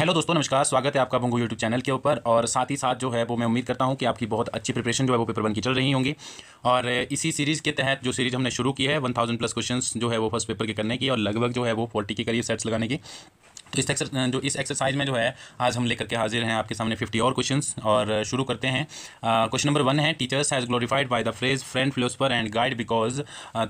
Hello दोस्तों, नमस्कार। स्वागत है आपका भंगू यूट्यूब चैनल के ऊपर। और साथ ही साथ जो है वो मैं उम्मीद करता हूं कि आपकी बहुत अच्छी प्रिपरेशन जो है वो पेपर 1 की चल रही होंगी। और इसी सीरीज़ के तहत जो सीरीज़ हमने शुरू की है 1000 प्लस क्वेश्चंस जो है वो फर्स्ट पेपर के करने की और लगभग जो है वो 40 के करीब सेट्स लगाने की। तो इस एक्सरसाइज में जो है आज हम लेकर के हाजिर हैं आपके सामने 50 और क्वेश्चंस। और शुरू करते हैं। क्वेश्चन नंबर 1 है, teachers has glorified by the phrase friend philosopher and guide because.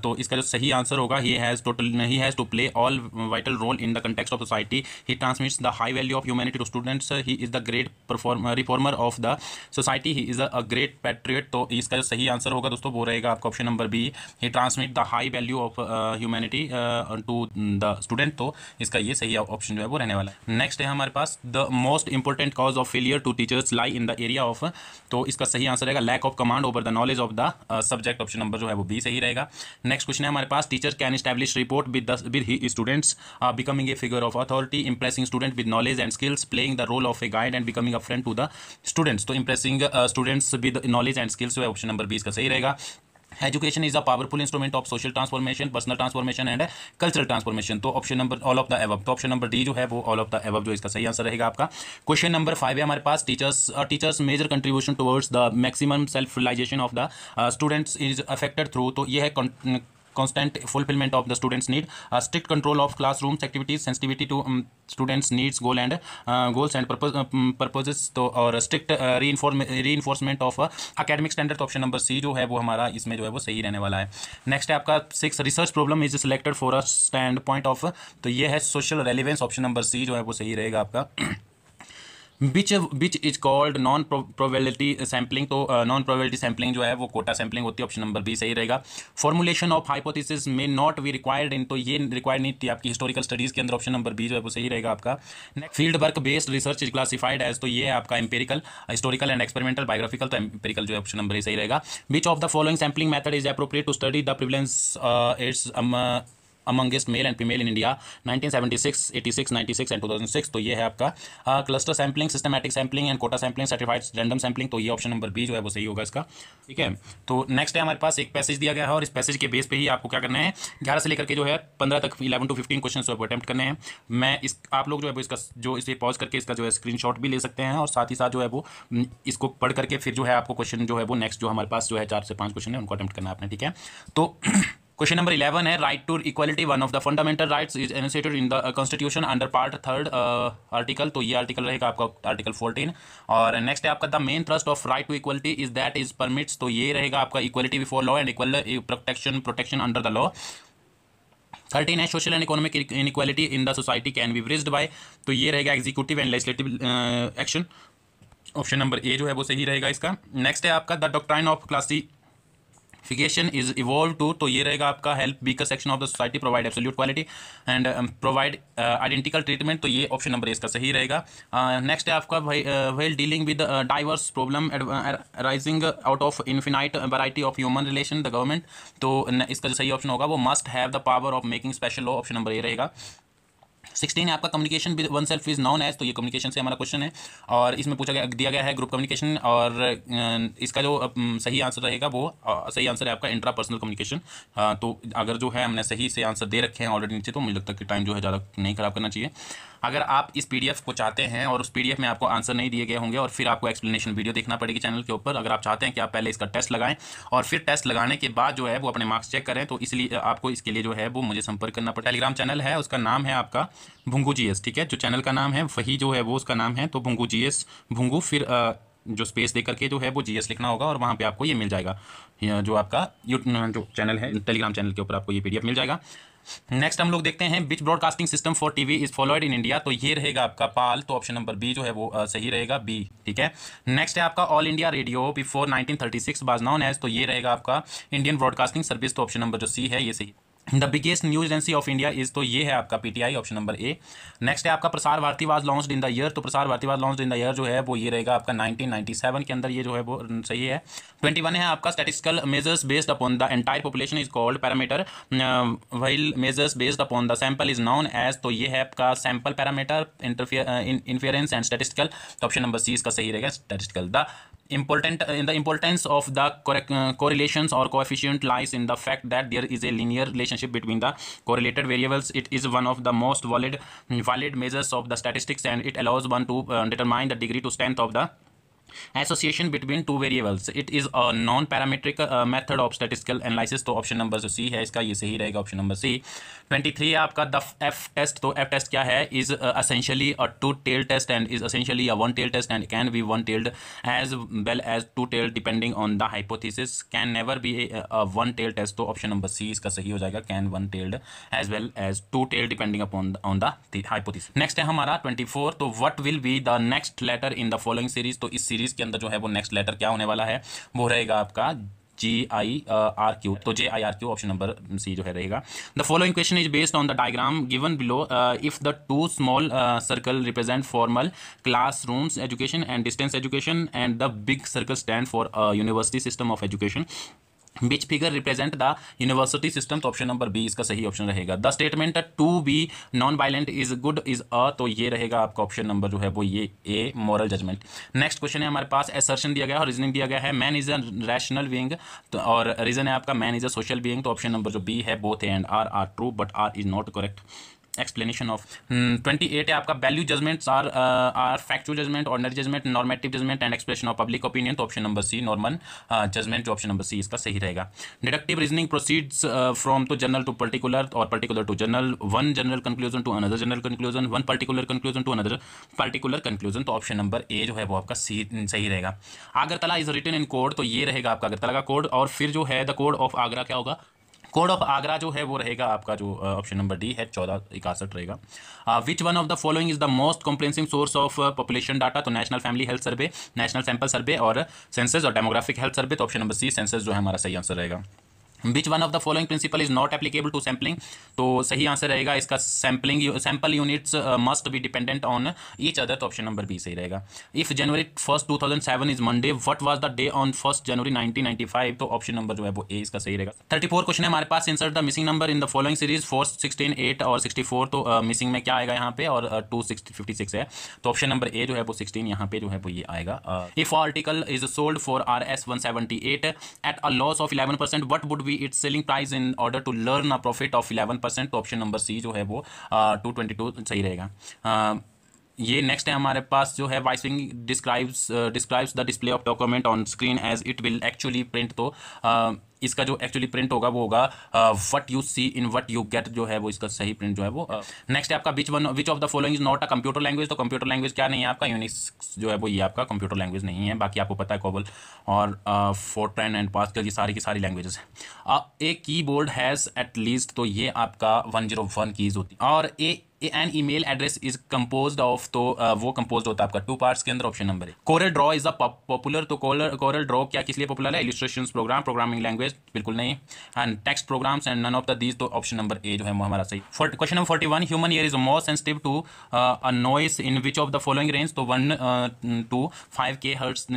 तो इसका जो सही आंसर होगा, he has to play all vital role in the context of society, he transmits the high value of humanity to students, he is the great reformer of the society, he is a great patriot. तो इसका जो सही answer होगा दोस्तों वो रहेगा आपका option number B, he transmit the high value of humanity to the student. तो इसका ये सही ऑप्शन जो है वो रहने वाला है। नेक्स्ट है हमारे पास, the most important cause of failure to teachers lie in the area of. तो इसका सही आंसर रहेगा lack of command over the knowledge of the subject. Option number जो है वो बी सही रहेगा। नेक्स्ट क्वेश्चन है हमारे पास, teacher can establish report with he students, becoming a figure of authority, impressing student with knowledge and skills, playing the role of a guide and becoming a friend to the students. तो impressing students with knowledge and skills जो है option number B इसका सही रहेगा। Education is a powerful instrument of social transformation, personal transformation and cultural transformation. तो option number all of the above. तो option number D जो है वो ऑल ऑफ द एबव जो इसका सही आंसर रहेगा आपका। क्वेश्चन नंबर 5 है हमारे पास, teachers major contribution towards the maximum self realisation of the students is affected through. तो ये है constant fulfillment of the students need, strict control of classrooms activities, sensitivity to students needs goals and purposes। तो और strict reinforcement of academic standard। तो option number C जो है वो हमारा इसमें जो है वो सही रहने वाला है। नेक्स्ट है आपका 6, research problem is selected for a standpoint of. तो ये है social relevance. Option number C जो है वो सही रहेगा आपका। Which is called non probability sampling. तो नॉन प्रोबेबिलिटी सैम्पलिंग जो है वो कोटा सैम्पलिंग होती है। ऑप्शन नंबर बी सही रहेगा। फॉर्मुलेशन ऑफ हाइपोथेसिस में नॉट बी रिक्वायर्ड इन। तो ये रिक्वायर्ड नहीं थी आपकी हिस्टोरिकल स्टडीज के अंदर। ऑप्शन नंबर बी जो है वो सही रहेगा आपका। Field work based research is classified as. तो ये है आपका empirical, historical and experimental, biographical. तो एम्पेरिकल जो है ऑप्शन नंबर ए सही रहेगा। Which of the following sampling method is appropriate to study the prevalence its amongst male and female in India 1976, 86, 96 and 2006। तो ये है आपका cluster sampling, systematic sampling and quota sampling, certified random sampling. तो ये option number B जो है वो सही होगा इसका। ठीक है, तो नेक्स्ट है हमारे पास एक पैसेज दिया गया है और इस पैसेज के बेस पे ही आपको क्या करना है, 11 से लेकर के जो है 15 तक 11 to 15 क्वेश्चन जो है अटेम्प्ट करने हैं। मैं इस आप लोग जो है वो इसका जो इसे पॉज करके इसका जो है स्क्रीनशॉट भी ले सकते हैं और साथ ही साथ जो है वो इसको पढ़ करके फिर जो है आपको क्वेश्चन जो है वो नेक्स्ट जो हमारे पास जो है 4 से 5 क्वेश्चन है उनको अटेम्प्ट करना है आपने। ठीक है, तो क्वेश्चन नंबर 11 है, right to equality one of the fundamental rights is enunciated in the constitution under part 3 article. तो ये आर्टिकल रहेगा आपका आर्टिकल 14। और नेक्स्ट है आपका, the main thrust of right to equality is that is permits. तो ये रहेगा आपका equality before law and equal protection under the law. 13 है, social and economic inequality in the society can be bridged by. तो ये रहेगा executive and legislative action. Option number A जो है वो सही रहेगा इसका। नेक्स्ट है आपका, the doctrine of classification is evolve to. तो ये रहेगा आपका, help weaker section of the society provide absolute quality and provide identical treatment. तो ये ऑप्शन नंबर इसका सही रहेगा। नेक्स्ट है आपका, while dealing with diverse problem arising out of infinite variety of human relation the government. तो इसका जो सही ऑप्शन होगा वो must have the power of making special law. Option number A रहेगा। 16 है आपका, communication with one self is known as. तो ये कम्युनिकेशन से हमारा क्वेश्चन है और इसमें दिया गया है ग्रुप कम्युनिकेशन। और इसका जो सही आंसर रहेगा वो सही आंसर है आपका इंट्रा पर्सनल कम्युनिकेशन। तो अगर जो है हमने सही से आंसर दे रखे हैं ऑलरेडी नीचे, तो मुझे लगता है कि टाइम जो है ज़्यादा नहीं खराब करना चाहिए। अगर आप इस पीडीएफ को चाहते हैं और उस पीडीएफ में आपको आंसर नहीं दिए गए होंगे और फिर आपको एक्सप्लेनेशन वीडियो देखना पड़ेगी चैनल के ऊपर। अगर आप चाहते हैं कि आप पहले इसका टेस्ट लगाएं और फिर टेस्ट लगाने के बाद जो है वो अपने मार्क्स चेक करें, तो इसलिए आपको इसके लिए जो है वो मुझे संपर्क करना पड़ेगा। टेलीग्राम चैनल है, उसका नाम है आपका भुंगू जीएस। ठीक है, जो चैनल का नाम है वही जो है वो उसका नाम है, तो भुंगू जीएस। भुंगू फिर जो स्पेस दे करके जो है वो जीएस लिखना होगा और वहाँ पे आपको ये मिल जाएगा, जो आपका जो चैनल है टेलीग्राम चैनल के ऊपर आपको ये पीडीएफ मिल जाएगा। नेक्स्ट हम लोग देखते हैं, which broadcasting system for TV is followed in India. तो ये रहेगा आपका पाल। तो ऑप्शन नंबर बी जो है वो सही रहेगा, बी। ठीक है, नेक्स्ट है आपका, All India Radio before 1936 was known as. तो ये रहेगा आपका इंडियन ब्रॉडकास्टिंग सर्विस। तो ऑप्शन नंबर जो सी है ये सही। The biggest news agency of India is. तो ये है आपका PTI. Option number A. Next है आपका, Prasar Bharati was launched in the year. तो Prasar Bharati was launched in the year जो है वो ये रहेगा आपका 1997 के अंदर, ये जो है वो सही है। 21 है आपका, statistical measures based upon the entire population is called parameter while measures based upon the sample is known as. तो ये है आपका sample parameter, inference and statistical. तो ऑप्शन नंबर सी इसका सही रहेगा, statistical. The important in the importance of the correlations or coefficient lies in the fact that there is a linear relationship between the correlated variables. It is one of the most valid measures of the statistics, and it allows one to determine the degree to strength of the association between two variables. It is a non parametric method of statistical analysis. तो option number जो C है इसका ये सही रहेगा, option number सी। 23 है आपका the F test. तो एफ टेस्ट क्या है? Is essentially a two tail test and is essentially a one tail test and can be one tailed as well as two tail depending on the hypothesis. Can never be a one tail test. तो option number C इसका सही हो जाएगा, can one tailed as well as two tail depending upon on the hypothesis. Next है हमारा 24। तो what will be the next letter in the following series. तो इस सीरीज के अंदर जो है वो नेक्स्ट लेटर क्या होने वाला है? वो रहेगा आपका GIRQ। तो JIRQ ऑप्शन नंबर सी जो है रहेगा। The following question is based on the diagram given below. If the two small circle represent formal classrooms education and distance education and the big circle stand for university system of education, which figure represent the university system. तो option number B इसका सही option रहेगा। The statement to be non violent is good is a. तो ये रहेगा आपका option number जो है वो ये A moral judgement. Next question है हमारे पास एसर्शन दिया गया है और रीजनिंग दिया गया है। Man is a rational being. तो और रीजन है आपका man is a social being. तो ऑप्शन नंबर जो बी है both A and R true but R is not correct explanation of. 28 है आपका value judgements are factual judgement, ordinary judgement, normative judgement and expression of public opinion. तो option number C normal judgement जो option number C इसका सही रहेगा। Deductive reasoning proceeds from तो general to particular और particular to general, one general conclusion to another general conclusion, one particular conclusion to another particular conclusion. तो option number A जो है वो आपका सी सही रहेगा। Agartala is written in code. तो ये रहेगा आपका आगरतला का कोड और फिर जो है द कोड ऑफ आगरा क्या होगा? कोड ऑफ आगरा जो है वो रहेगा आपका जो ऑप्शन नंबर डी है 1461 रहेगा। Which one of the following is the most comprehensive source of population data. तो national family health survey, national sample survey और सेंसस और डेमोग्राफिक हेल्थ सर्वे। तो ऑप्शन नंबर सी सेंसस जो है हमारा सही आंसर रहेगा। Which one of the following principle is not applicable to sampling. तो सही आंसर रहेगा इसका sample units must be dependent on each other. तो ऑप्शन नंबर बी सही रहेगा। If January 1 2007 is Monday, what was the day on 1 January 1995। तो option number जो है वो ए इसका सही रहेगा। 34 क्वेश्चन है हमारे पास। Insert the missing number in the following series 4, 16, 8 और 64। तो मिसिंग में क्या आएगा यहाँ पे और 256 है। तो ऑप्शन नंबर ए जो है वो 16 यहाँ पे जो है वो ये आएगा। If article is sold for RS 178 at a loss of 11%, what would be its selling price in order to learn a profit of 11%। तो ऑप्शन नंबर सी जो है वो 222 सही रहेगा। ये नेक्स्ट है हमारे पास जो है वाइसिंग describes the display of document on screen as it will actually print. तो इसका जो एक्चुअली प्रिंट होगा वो होगा what you see in what you get जो है वो इसका सही प्रिंट जो है वो। नेक्स्ट है आपका विच of the following is not a computer language. तो कंप्यूटर लैंग्वेज क्या नहीं है आपका? यूनिक्स जो है वो ये आपका कंप्यूटर लैंग्वेज नहीं है। बाकी आपको पता है कोबल और फोर्ट्रैन एंड पास्कल, ये सारी की सारी लैंग्वेजेस है। A keyboard has at least. तो ये आपका 101 कीज होती है। और an email address is composed of. तो वो कंपोज्ड होता है आपका 2 पार्ट्स के अंदर। Option number A. Corel Draw is a popular. तो कोरल ड्रॉ क्या किस लिए पॉपुलर है? इलस्ट्रेशंस प्रोग्राम, प्रोग्रामिंग लैंग्वेज बिल्कुल नहीं, and text programs and none of these दीज। तो ऑप्शन नंबर ए जो है वो हमारा सही। Question number 41 human ear is more sensitive to a noise in which of the following range. तो 1 to 5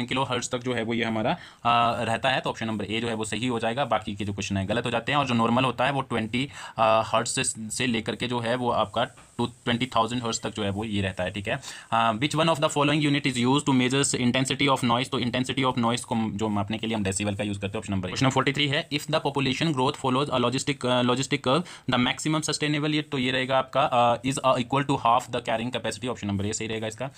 किलो हर्ट्ज तक जो है वो ये हमारा रहता है। तो ऑप्शन नंबर ए जो है वो सही हो जाएगा। बाकी के जो क्वेश्चन है गलत हो जाते हैं और जो नॉर्मल होता है वो 20 हर्ट्ज से लेकर के जो है वो आपका 20,000 हर्ट्ज तक जो है वो ये रहता है। ठीक है। Which one of the following unit is use to measures intensity of noise. तो इंटेंसिटी ऑफ नॉइस को जो मापने के लिए हम डेसिबल का यूज करते हैं। ऑप्शन नंबर क्वेश्चन 43 है। If the population growth follows a logistic curve the maximum sustainable ये। तो ये रहेगा आपका is equal to half the carrying capacity. Option number ये सही रहेगा इसका।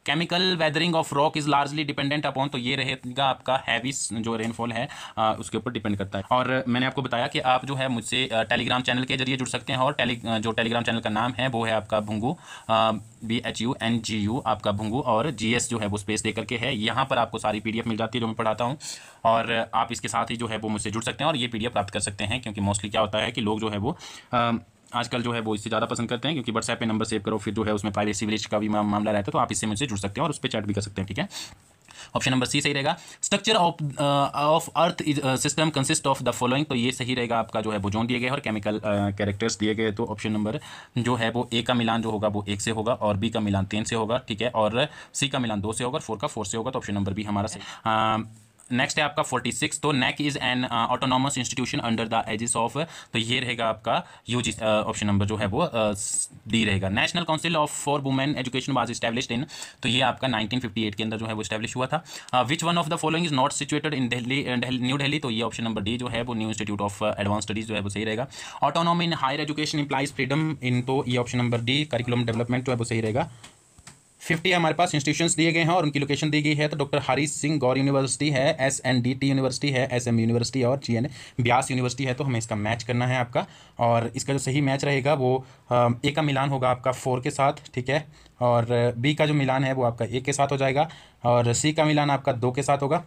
Chemical weathering of rock is largely dependent upon. तो ये रहेगा आपका हैवी जो रेनफॉल है उसके ऊपर डिपेंड करता है। और मैंने आपको बताया कि आप जो है मुझसे टेलीग्राम चैनल के जरिए जुड़ सकते हैं और जो टेलीग्राम चैनल का नाम है वो है आपका भुंगू, BHUNGU आपका भुंगू, और GS जो है वो स्पेस दे करके है। यहाँ पर आपको सारी PDF मिल जाती है जो मैं पढ़ाता हूँ और आप इसके साथ ही जो है वो मुझसे जुड़ सकते हैं और ये PDF प्राप्त कर सकते हैं। क्योंकि मोस्टली क्या होता है कि लोग जो है वो आजकल जो है वो इससे ज़्यादा पसंद करते हैं क्योंकि व्हाट्सएप पे नंबर सेव करो, फिर जो है उसमें प्राइवेसी ब्रीच का भी मामला रहता है। तो आप इससे मुझसे जुड़ सकते हैं और उस पर चैट भी कर सकते हैं। ठीक है। ऑप्शन नंबर सी सही रहेगा। Structure of earth system consist of the following. तो ये सही रहेगा आपका जो है वो जोन दिए गए और केमिकल कैरेक्टर्स दिए गए। तो ऑप्शन नंबर जो है वो ए का मिलान जो होगा वो 1 से होगा और बी का मिलान 3 से होगा। ठीक है। और सी का मिलान 2 से होगा और 4 का 4 से होगा। तो ऑप्शन नंबर बी हमारा सही। नेक्स्ट है आपका 46, तो NAC is an autonomous institution under the aegis of, तो ये रहेगा आपका यूजी, ऑप्शन नंबर जो है वो डी रहेगा। National council of for women education was established in, तो ये आपका 1958 के अंदर जो है वो एस्टैब्लिश हुआ था। Which one of the following is not situated in Delhi, new Delhi, तो ये ऑप्शन नंबर डी जो है वो new institute of advance studies जो है वो सही रहेगा। Autonomy in higher education implies freedom in, तो ये option number D curriculum development जो है वो सही रहेगा। 50 हमारे पास इंस्टीट्यूशंस दिए गए हैं और उनकी लोकेशन दी गई है, तो डॉक्टर हरी सिंह गौर यूनिवर्सिटी है, SNDT यूनिवर्सिटी है, SM यूनिवर्सिटी और GN ब्यास यूनिवर्सिटी है। तो हमें इसका मैच करना है आपका, और इसका जो सही मैच रहेगा वो ए का मिलान होगा आपका 4 के साथ, ठीक है, और बी का जो मिलान है वो आपका 1 के साथ हो जाएगा, और सी का मिलान आपका 2 के साथ होगा,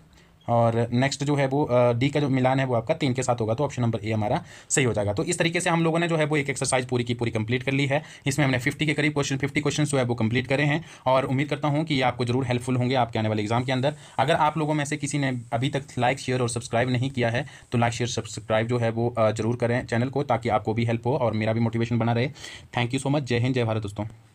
और नेक्स्ट जो है वो डी का जो मिलान है वो आपका 3 के साथ होगा। तो ऑप्शन नंबर ए हमारा सही हो जाएगा। तो इस तरीके से हम लोगों ने जो है वो एक एक्सरसाइज पूरी की पूरी कंप्लीट कर ली है। इसमें हमने 50 के करीब क्वेश्चन, 50 क्वेश्चन जो है वो कंप्लीट करे हैं, और उम्मीद करता हूँ कि ये आपको जरूर हेल्पफुल होंगे आपके आने वाले एग्जाम के अंदर। अगर आप लोगों में से किसी ने अभी तक लाइक, शेयर और सब्सक्राइब नहीं किया है, तो लाइक, शेयर, सब्सक्राइब जो है वो जरूर करें चैनल को, ताकि आपको भी हेल्प हो और मेरा भी मोटिवेशन बना रहे। Thank you so much. जय हिंद, जय भारत दोस्तों।